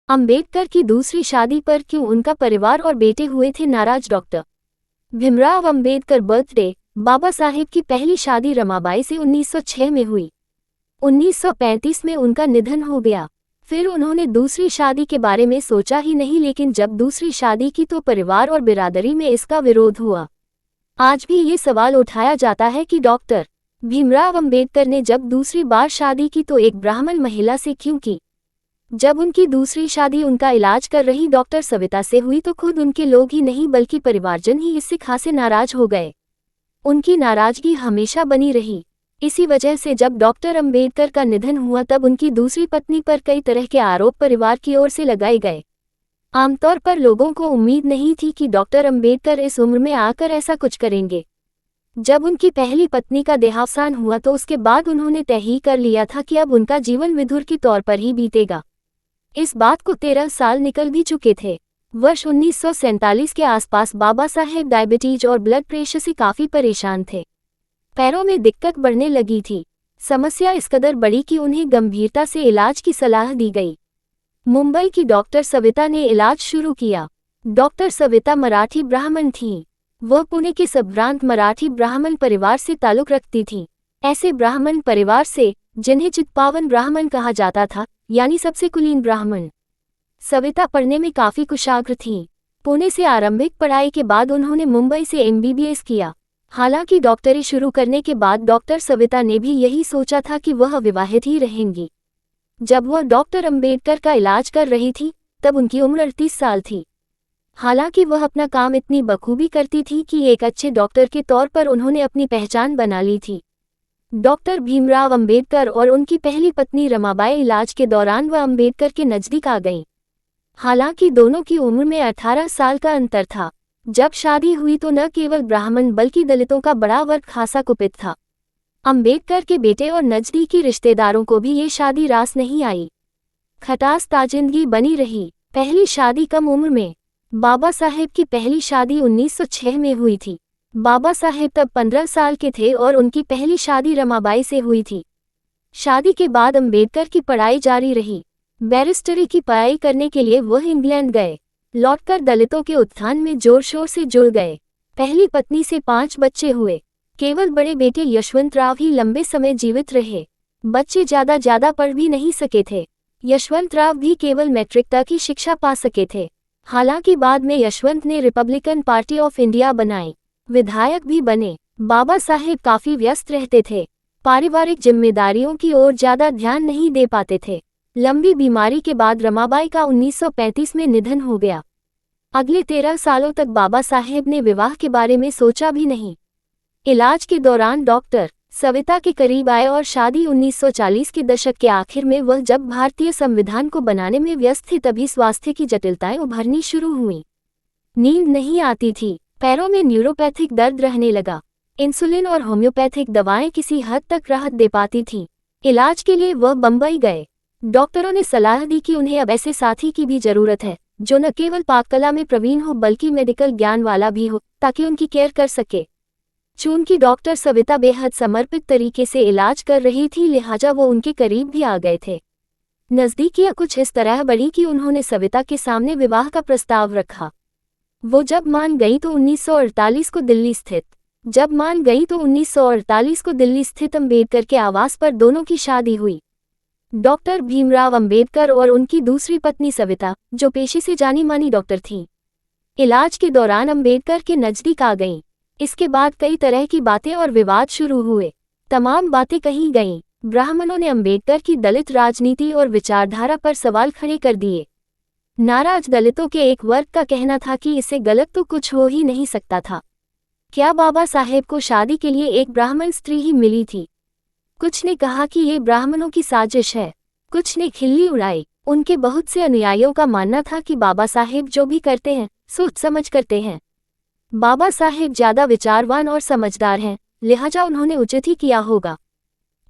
अंबेडकर की दूसरी शादी पर क्यों उनका परिवार और बेटे हुए थे नाराज। Doctor Bhimrao Ambedkar birthday. बाबा साहेब की पहली शादी रमाबाई से 1906 में हुई। 1935 में उनका निधन हो गया। फिर उन्होंने दूसरी शादी के बारे में सोचा ही नहीं, लेकिन जब दूसरी शादी की तो परिवार और बिरादरी में इसका विरोध हुआ। आज भी ये सवाल उठाया जाता है कि डॉक्टर भीमराव अंबेडकर ने जब दूसरी बार शादी की तो एक ब्राह्मण महिला से क्यों की। जब उनकी दूसरी शादी उनका इलाज कर रही डॉक्टर सविता से हुई तो खुद उनके लोग ही नहीं बल्कि परिवारजन ही इससे खासे नाराज हो गए। उनकी नाराजगी हमेशा बनी रही। इसी वजह से जब डॉक्टर अंबेडकर का निधन हुआ तब उनकी दूसरी पत्नी पर कई तरह के आरोप परिवार की ओर से लगाए गए। आमतौर पर लोगों को उम्मीद नहीं थी कि डॉक्टर अंबेडकर इस उम्र में आकर ऐसा कुछ करेंगे। जब उनकी पहली पत्नी का देहावसान हुआ तो उसके बाद उन्होंने तय ही कर लिया था कि अब उनका जीवन विधुर के तौर पर ही बीतेगा। इस बात को 13 साल निकल भी चुके थे। वर्ष 1947 के आसपास बाबा साहेब डायबिटीज और ब्लड प्रेशर से काफी परेशान थे। पैरों में दिक्कत बढ़ने लगी थी। समस्या इस कदर बढ़ी कि उन्हें गंभीरता से इलाज की सलाह दी गई। मुंबई की डॉक्टर सविता ने इलाज शुरू किया। डॉक्टर सविता मराठी ब्राह्मण थीं। वह पुणे के संभ्रांत मराठी ब्राह्मण परिवार से ताल्लुक रखती थीं। ऐसे ब्राह्मण परिवार से जिन्हें चित्पावन ब्राह्मण कहा जाता था, यानी सबसे कुलीन ब्राह्मण। सविता पढ़ने में काफी कुशाग्र थीं। पुणे से आरंभिक पढ़ाई के बाद उन्होंने मुंबई से MBBS किया। हालांकि डॉक्टरी शुरू करने के बाद डॉक्टर सविता ने भी यही सोचा था कि वह विवाहित ही रहेंगी। जब वह डॉक्टर अंबेडकर का इलाज कर रही थी तब उनकी उम्र 38 साल थी। हालांकि वह अपना काम इतनी बखूबी करती थी कि एक अच्छे डॉक्टर के तौर पर उन्होंने अपनी पहचान बना ली थी। डॉक्टर भीमराव अंबेडकर और उनकी पहली पत्नी रमाबाई इलाज के दौरान वह अंबेडकर के नजदीक आ गईं। हालांकि दोनों की उम्र में 18 साल का अंतर था। जब शादी हुई तो न केवल ब्राह्मण बल्कि दलितों का बड़ा वर्ग खासा कुपित था। अंबेडकर के बेटे और नजदीकी रिश्तेदारों को भी ये शादी रास नहीं आई। खटास ताजिंदगी बनी रही। पहली शादी कम उम्र में। बाबा साहेब की पहली शादी 1906 में हुई थी। बाबा साहेब तब 15 साल के थे और उनकी पहली शादी रमाबाई से हुई थी। शादी के बाद अंबेडकर की पढ़ाई जारी रही। बैरिस्टरी की पढ़ाई करने के लिए वह इंग्लैंड गए। लौटकर दलितों के उत्थान में जोर शोर से जुड़ गए। पहली पत्नी से 5 बच्चे हुए। केवल बड़े बेटे यशवंतराव ही लंबे समय जीवित रहे। बच्चे ज्यादा पढ़ भी नहीं सके थे। यशवंतराव भी केवल मैट्रिक तक ही शिक्षा पा सके थे। हालांकि बाद में यशवंत ने रिपब्लिकन पार्टी ऑफ इंडिया बनाई। विधायक भी बने। बाबा साहेब काफी व्यस्त रहते थे। पारिवारिक जिम्मेदारियों की ओर ज्यादा ध्यान नहीं दे पाते थे। लंबी बीमारी के बाद रमाबाई का 1935 में निधन हो गया। अगले 13 सालों तक बाबा साहेब ने विवाह के बारे में सोचा भी नहीं। इलाज के दौरान डॉक्टर सविता के करीब आए और शादी 1940 के दशक के आखिर में वह जब भारतीय संविधान को बनाने में व्यस्त थे तभी स्वास्थ्य की जटिलताएं उभरनी शुरू हुई। नींद नहीं आती थी। पैरों में न्यूरोपैथिक दर्द रहने लगा। इंसुलिन और होम्योपैथिक दवाएं किसी हद तक राहत दे पाती थीं। इलाज के लिए वह बम्बई गए। डॉक्टरों ने सलाह दी कि उन्हें अब ऐसे साथी की भी जरूरत है जो न केवल पाककला में प्रवीण हो बल्कि मेडिकल ज्ञान वाला भी हो, ताकि उनकी केयर कर सके। चूंकि डॉक्टर सविता बेहद समर्पित तरीके से इलाज कर रही थी, लिहाजा वो उनके करीब भी आ गए थे। नज़दीकियां कुछ इस तरह बढ़ी कि उन्होंने सविता के सामने विवाह का प्रस्ताव रखा। वो जब मान गई तो 1948 को दिल्ली स्थित अंबेडकर के आवास पर दोनों की शादी हुई। डॉक्टर भीमराव अंबेडकर और उनकी दूसरी पत्नी सविता, जो पेशे से जानी मानी डॉक्टर थीं, इलाज के दौरान अंबेडकर के नजदीक आ गईं। इसके बाद कई तरह की बातें और विवाद शुरू हुए। तमाम बातें कही गईं। ब्राह्मणों ने अंबेडकर की दलित राजनीति और विचारधारा पर सवाल खड़े कर दिए। नाराज दलितों के एक वर्ग का कहना था कि इससे गलत तो कुछ हो ही नहीं सकता था। क्या बाबा साहेब को शादी के लिए एक ब्राह्मण स्त्री ही मिली थी? कुछ ने कहा कि ये ब्राह्मणों की साजिश है। कुछ ने खिल्ली उड़ाई। उनके बहुत से अनुयायियों का मानना था कि बाबा साहेब जो भी करते हैं सोच समझ करते हैं। बाबा साहेब ज्यादा विचारवान और समझदार हैं, लिहाजा उन्होंने उचित ही किया होगा।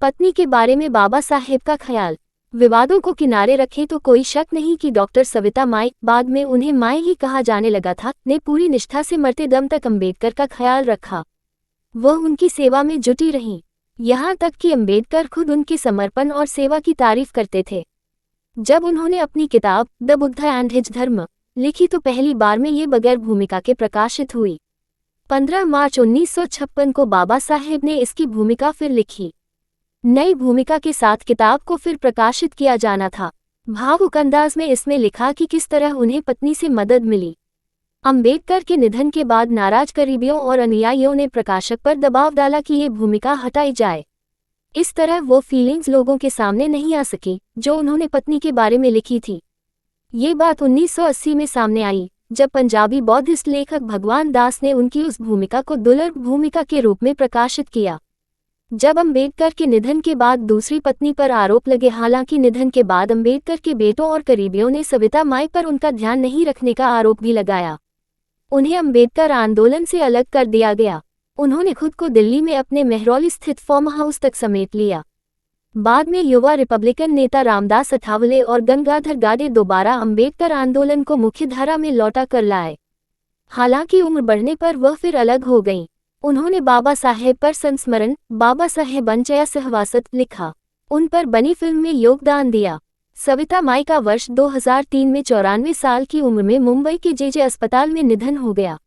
पत्नी के बारे में बाबा साहेब का ख्याल। विवादों को किनारे रखें तो कोई शक नहीं कि डॉक्टर सविता माई, बाद में उन्हें माई ही कहा जाने लगा था, ने पूरी निष्ठा से मरते दम तक अंबेडकर का ख्याल रखा। वह उनकी सेवा में जुटी रहीं। यहाँ तक कि अंबेडकर खुद उनके समर्पण और सेवा की तारीफ करते थे। जब उन्होंने अपनी किताब द बुद्ध एंड हिज धर्म लिखी तो पहली बार में ये बगैर भूमिका के प्रकाशित हुई। 15 मार्च 1956 को बाबा साहेब ने इसकी भूमिका फिर लिखी। नई भूमिका के साथ किताब को फिर प्रकाशित किया जाना था। भावुक अंदाज में इसमें लिखा कि किस तरह उन्हें पत्नी से मदद मिली। अंबेडकर के निधन के बाद नाराज करीबियों और अनुयायियों ने प्रकाशक पर दबाव डाला कि ये भूमिका हटाई जाए। इस तरह वो फीलिंग्स लोगों के सामने नहीं आ सकी जो उन्होंने पत्नी के बारे में लिखी थी। ये बात 1980 में सामने आई जब पंजाबी बौद्धिस्ट लेखक भगवान दास ने उनकी उस भूमिका को दुर्लभ भूमिका के रूप में प्रकाशित किया। जब अंबेडकर के निधन के बाद दूसरी पत्नी पर आरोप लगे, हालांकि निधन के बाद अंबेडकर के बेटों और करीबियों ने सविता माई पर उनका ध्यान नहीं रखने का आरोप भी लगाया। उन्हें अंबेडकर आंदोलन से अलग कर दिया गया। उन्होंने खुद को दिल्ली में अपने मेहरौली स्थित फार्म हाउस तक समेट लिया। बाद में युवा रिपब्लिकन नेता रामदास अठावले और गंगाधर गाडे दोबारा अंबेडकर आंदोलन को मुख्यधारा में लौटा कर लाए। हालांकि उम्र बढ़ने पर वह फिर अलग हो गईं। उन्होंने बाबा साहेब पर संस्मरण बाबा साहेबंचया सहवासत लिखा। उन पर बनी फिल्म में योगदान दिया। सविता माई का वर्ष 2003 में 94 साल की उम्र में मुंबई के जेजे अस्पताल में निधन हो गया।